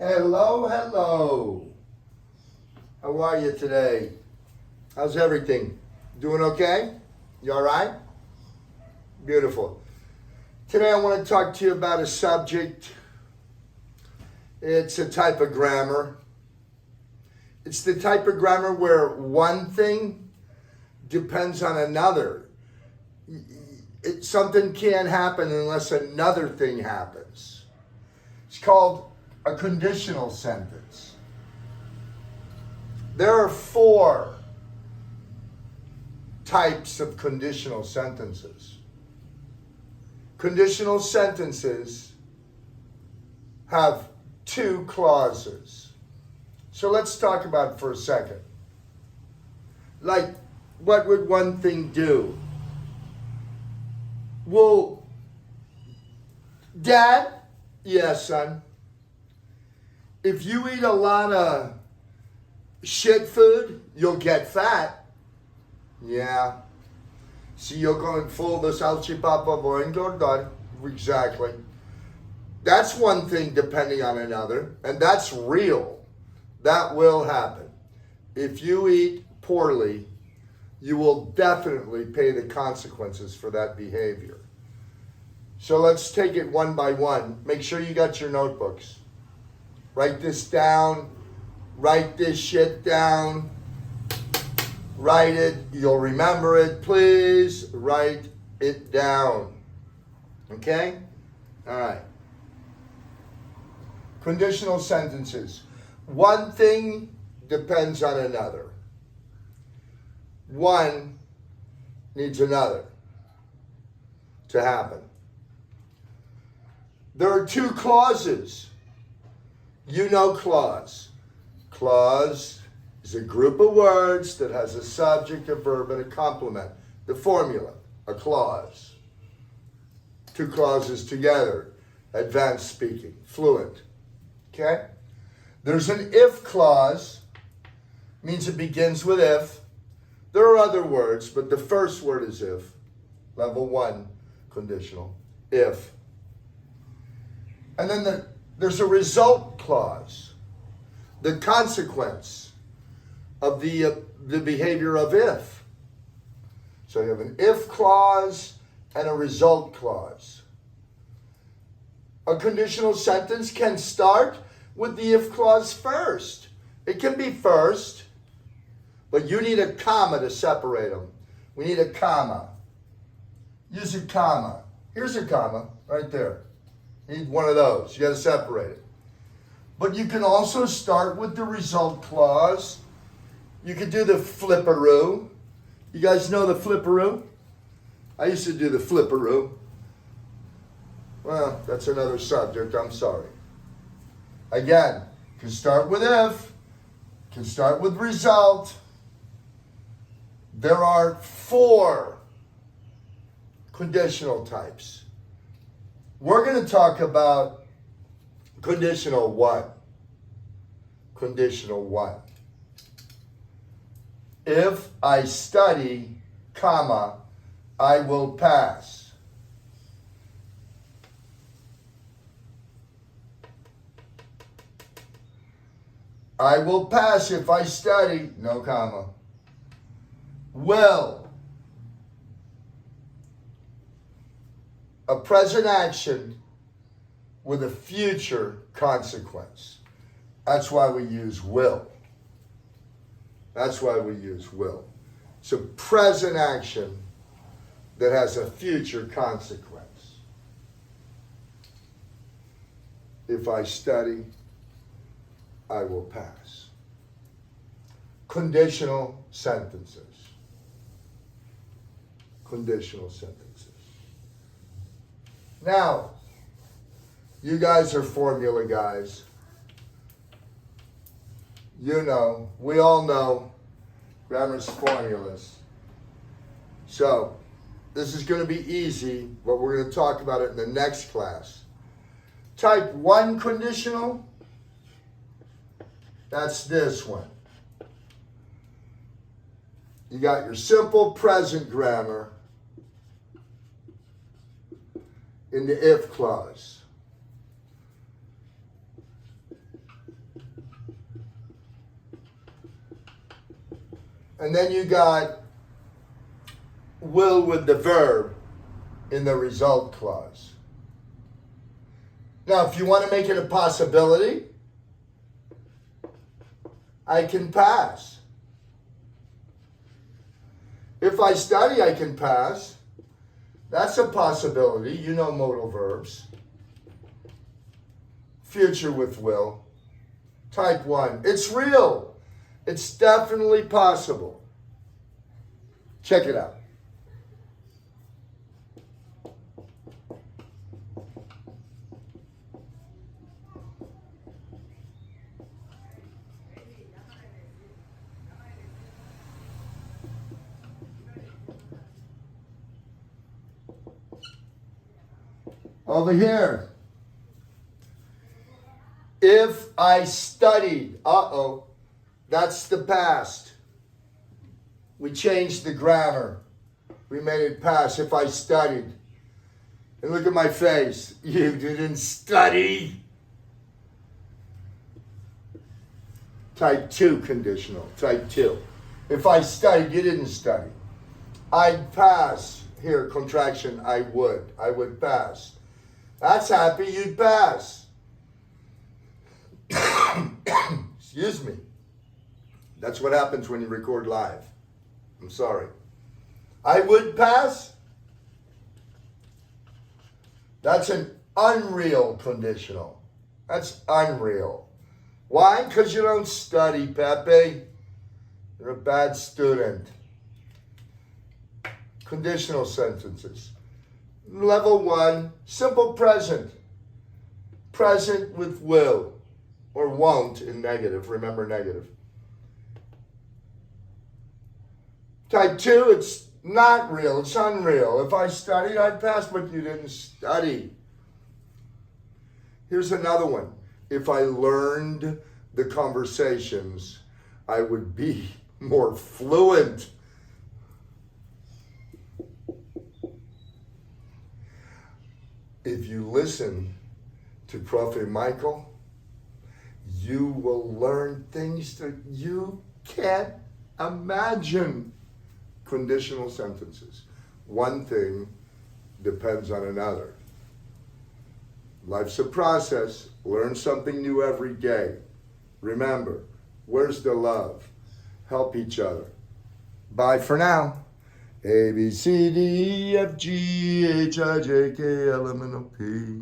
Hello, hello. How are you today? How's everything? Doing okay? You all right? Beautiful. Today I want to talk to you about a subject. It's a type of grammar. It's the type of grammar where one thing depends on another. Something can't happen unless another thing happens. It's called a conditional sentence. There are 4 types of conditional sentences. Conditional sentences have 2 clauses. So let's talk about it for a second. Like, what would one thing do? Well, Dad? Yes, son. If you eat a lot of shit food, you'll get fat. Yeah. Si yo con full de salchipapa voy a engordar. Exactly. That's one thing depending on another, and that's real. That will happen. If you eat poorly, you will definitely pay the consequences for that behavior. So let's take it one by one. Make sure you got your notebooks. Write this down. Write this shit down. Write it. You'll remember it. Please write it down. Okay? All right. Conditional sentences. One thing depends on another. One needs another to happen. There are 2 clauses. You know clause. Clause is a group of words that has a subject, a verb, and a complement. The formula, a clause. 2 clauses together. Advanced speaking, fluent. Okay? There's an if clause, means it begins with if. There are other words, but the first word is if. Level 1, conditional. If. And then there's a result clause. The consequence of the behavior of if. So you have an if clause and a result clause. A conditional sentence can start with the if clause first. It can be first, but you need a comma to separate them. We need a comma. Use a comma. Here's a comma right there. You need one of those. You got to separate it. But you can also start with the result clause. You could do the flipperoo. You guys know the flipperoo? I used to do the flipperoo. Well, that's another subject. I'm sorry. Again, can start with if, can start with result. There are 4 conditional types. We're going to talk about conditional 1. Conditional 1. If I study, comma, I will pass. I will pass if I study, no comma. Will. A present action with a future consequence. That's why we use will. That's why we use will. It's a present action that has a future consequence. If I study, I will pass. Conditional sentences. Conditional sentences. Now, you guys are formula guys. You know, we all know grammar's formulas. So, this is going to be easy, but we're going to talk about it in the next class. Type 1 conditional, that's this one. You got your simple present grammar in the if clause. And then you got will with the verb in the result clause. Now, if you want to make it a possibility, I can pass. If I study, I can pass. That's a possibility. You know modal verbs. Future with will. Type 1. It's real. It's definitely possible. Check it out. Over here. If I studied, that's the past. We changed the grammar. We made it past. If I studied. And look at my face. You didn't study. Type 2 conditional. Type 2. If I studied, you didn't study. I'd pass. Here, contraction, I would. I would pass. That's happy, you'd pass. Excuse me. That's what happens when you record live. I'm sorry. I would pass. That's an unreal conditional. That's unreal. Why? Because you don't study, Pepe. You're a bad student. Conditional sentences. Level 1, simple present. Present with will. Or won't in negative. Remember negative. Type 2, it's not real. It's unreal. If I studied, I'd pass, but you didn't study. Here's another one. If I learned the conversations, I would be more fluent. If you listen to Prophet Michael, you will learn things that you can't imagine. Conditional sentences. One thing depends on another. Life's a process. Learn something new every day. Remember, where's the love? Help each other. Bye for now. A, B, C, D, E, F, G, H, I, J, K, L, M, N, O, P.